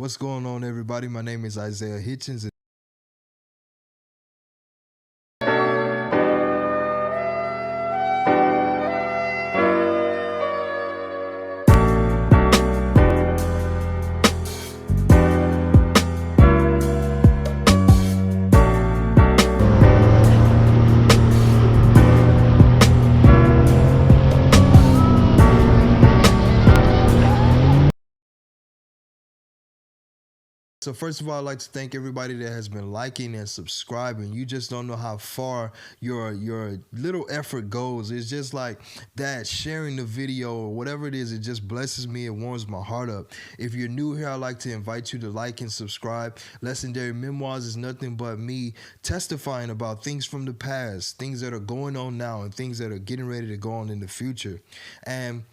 What's going on, everybody? My name is Isaiah Hitchens. So first of all, I'd like to thank everybody that has been liking and subscribing. You just don't know how far your little effort goes. It's just like that, sharing the video or whatever it is. It just blesses me. It warms my heart up. If you're new here, I'd like to invite you to like and subscribe. Lesson-dary Memoirs is nothing but me testifying about things from the past, things that are going on now, and things that are getting ready to go on in the future. And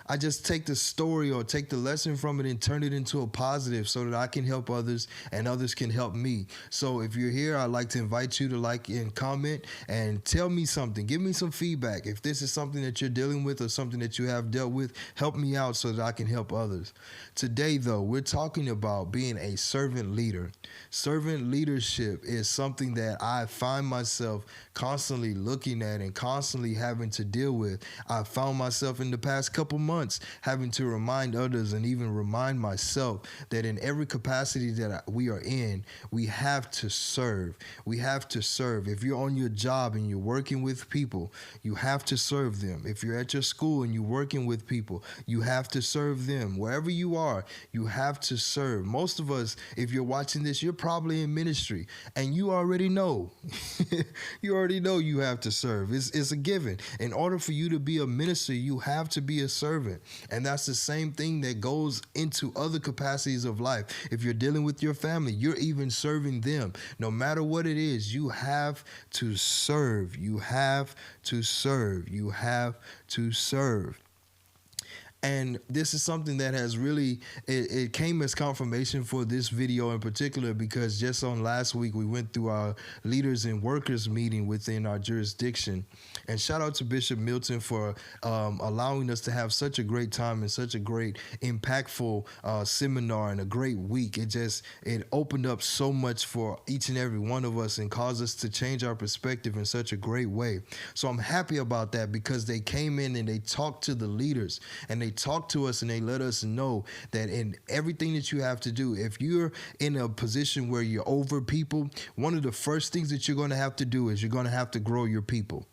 I just take the story or take the lesson from it and turn it into a positive so that I can help others and others can help me. So if you're here, I'd like to invite you to like and comment and tell me something. Give me some feedback. If this is something that you're dealing with or something that you have dealt with, help me out so that I can help others. Today, though, we're talking about being a servant leader. Servant leadership is something that I find myself constantly looking at and constantly having to deal with. I found myself in the past couple months having to remind others and even remind myself that in every capacity that we are in, we have to serve. We have to serve. If you're on your job and you're working with people, you have to serve them. If you're at your school and you're working with people, you have to serve them. Wherever you are, you have to serve. Most of us, if you're watching this, you're probably in ministry and you already know. You already know you have to serve. It's a given. In order for you to be a minister, you have to be a servant. And that's the same thing that goes into other capacities of life. If you're dealing with your family, you're even serving them. No matter what it is, you have to serve. You have to serve. You have to serve. And this is something that has really, it came as confirmation for this video in particular, because just on last week, we went through our leaders and workers meeting within our jurisdiction. And shout out to Bishop Milton for allowing us to have such a great time and such a great impactful seminar and a great week. It opened up so much for each and every one of us and caused us to change our perspective in such a great way. So I'm happy about that, because they came in and they talked to the leaders and they talk to us and they let us know that in everything that you have to do, if you're in a position where you're over people, one of the first things that you're going to have to do is you're going to have to grow your people.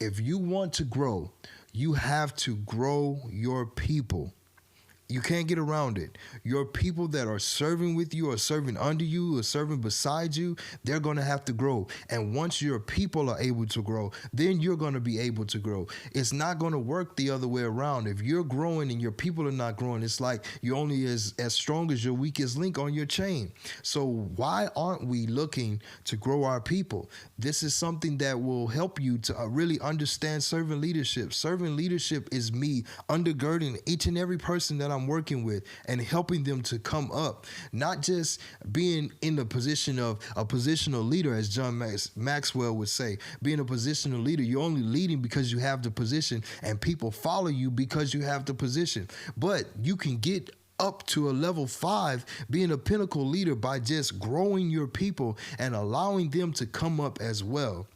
If you want to grow, you have to grow your people. You can't get around it. Your people that are serving with you or serving under you or serving beside you, they're going to have to grow. And once your people are able to grow, then you're going to be able to grow. It's not going to work the other way around. If you're growing and your people are not growing, it's like you're only as strong as your weakest link on your chain. So why aren't we looking to grow our people? This is something that will help you to really understand servant leadership. Servant leadership is me undergirding each and every person that I'm working with and helping them to come up, not just being in the position of a positional leader, as John Maxwell would say. Being a positional leader, you're only leading because you have the position and people follow you because you have the position. But you can get up to a level 5, being a pinnacle leader, by just growing your people and allowing them to come up as well.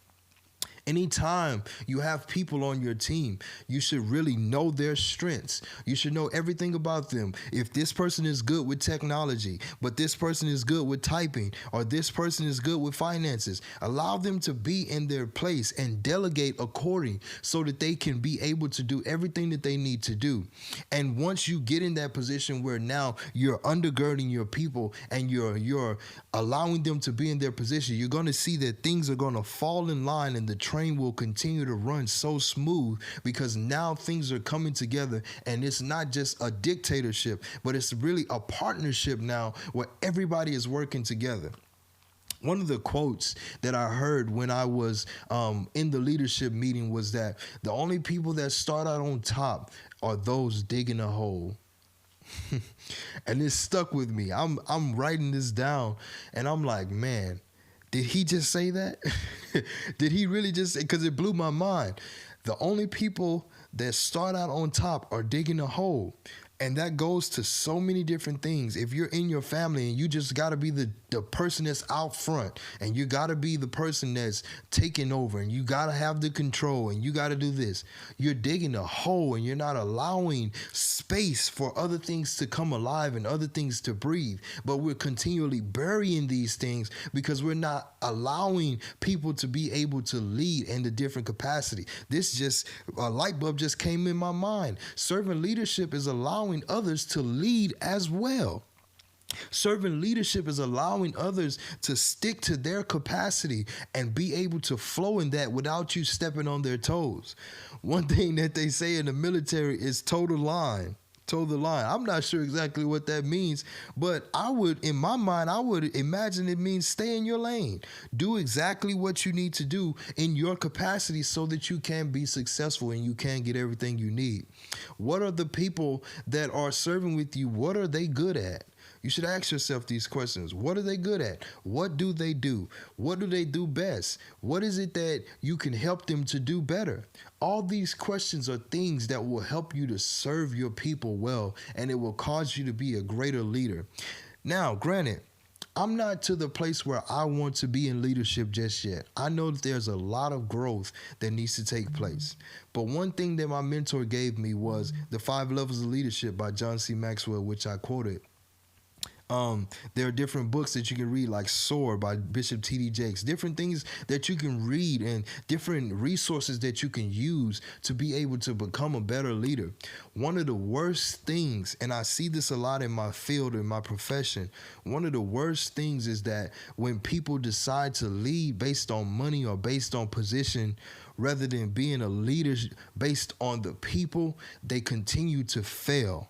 Anytime you have people on your team, you should really know their strengths. You should know everything about them. If this person is good with technology, but this person is good with typing, or this person is good with finances, allow them to be in their place and delegate according so that they can be able to do everything that they need to do. And once you get in that position where now you're undergirding your people and you're allowing them to be in their position, you're going to see that things are going to fall in line and the train will continue to run so smooth, because now things are coming together and it's not just a dictatorship, but it's really a partnership now where everybody is working together. One of the quotes that I heard when I was in the leadership meeting was that the only people that start out on top are those digging a hole. And it stuck with me. I'm writing this down and I'm like, man, did he just say that? Did he really just say? Because it blew my mind. The only people that start out on top are digging a hole. And that goes to so many different things. If you're in your family and you just got to be the person that's out front, and you got to be the person that's taking over, and you got to have the control, and you got to do this, you're digging a hole and you're not allowing space for other things to come alive and other things to breathe. But we're continually burying these things because we're not allowing people to be able to lead in a different capacity. This just, a light bulb just came in my mind. Servant leadership is allowing others to lead as well. Servant leadership is allowing others to stick to their capacity and be able to flow in that without you stepping on their toes. One thing that they say in the military is toe the line. Toe the line. I'm not sure exactly what that means, but in my mind, I would imagine it means stay in your lane. Do exactly what you need to do in your capacity so that you can be successful and you can get everything you need. What are the people that are serving with you? What are they good at? You should ask yourself these questions. What are they good at? What do they do? What do they do best? What is it that you can help them to do better? All these questions are things that will help you to serve your people well, and it will cause you to be a greater leader. Now, granted, I'm not to the place where I want to be in leadership just yet. I know that there's a lot of growth that needs to take place. But one thing that my mentor gave me was The 5 Levels of Leadership by John C. Maxwell, which I quoted. There are different books that you can read, like Soar by Bishop T.D. Jakes, different things that you can read and different resources that you can use to be able to become a better leader. One of the worst things, and I see this a lot in my field, in my profession, one of the worst things is that when people decide to lead based on money or based on position, rather than being a leader based on the people, they continue to fail.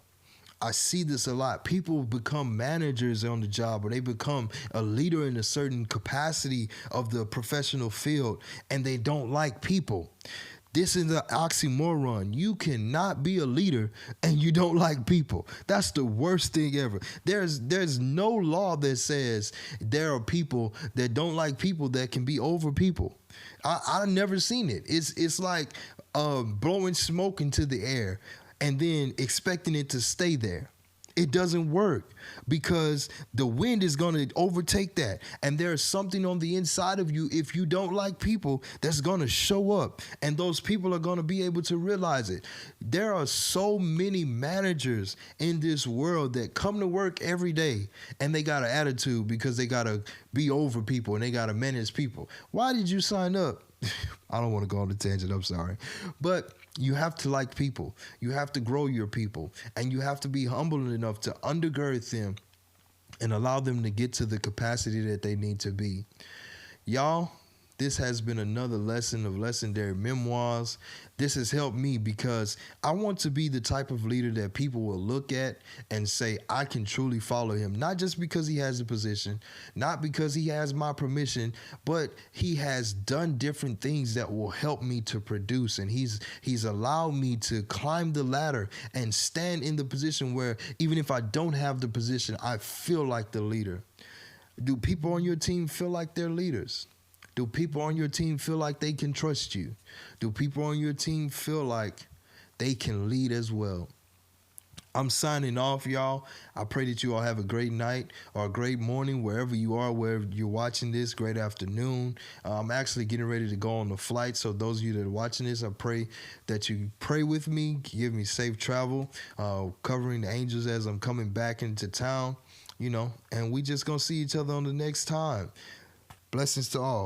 I see this a lot. People become managers on the job, or they become a leader in a certain capacity of the professional field, and they don't like people. This is an oxymoron. You cannot be a leader and you don't like people. That's the worst thing ever. There's no law that says there are people that don't like people that can be over people. I've never seen it. It's like blowing smoke into the air and then expecting it to stay there. It doesn't work because the wind is going to overtake that. And there's something on the inside of you, if you don't like people, that's going to show up. And those people are going to be able to realize it. There are so many managers in this world that come to work every day and they got an attitude because they got to be over people and they got to manage people. Why did you sign up? I don't want to go on a tangent, I'm sorry. But you have to like people. You have to grow your people. And you have to be humble enough to undergird them and allow them to get to the capacity that they need to be. Y'all, this has been another lesson of Lesson-dary Memoirs. This has helped me because I want to be the type of leader that people will look at and say, I can truly follow him. Not just because he has a position, not because he has my permission, but he has done different things that will help me to produce. And he's allowed me to climb the ladder and stand in the position where even if I don't have the position, I feel like the leader. Do people on your team feel like they're leaders? Do people on your team feel like they can trust you? Do people on your team feel like they can lead as well? I'm signing off, y'all. I pray that you all have a great night or a great morning wherever you are, wherever you're watching this. Great afternoon. I'm actually getting ready to go on the flight. So those of you that are watching this, I pray that you pray with me, give me safe travel, covering the angels as I'm coming back into town, and we just going to see each other on the next time. Blessings to all.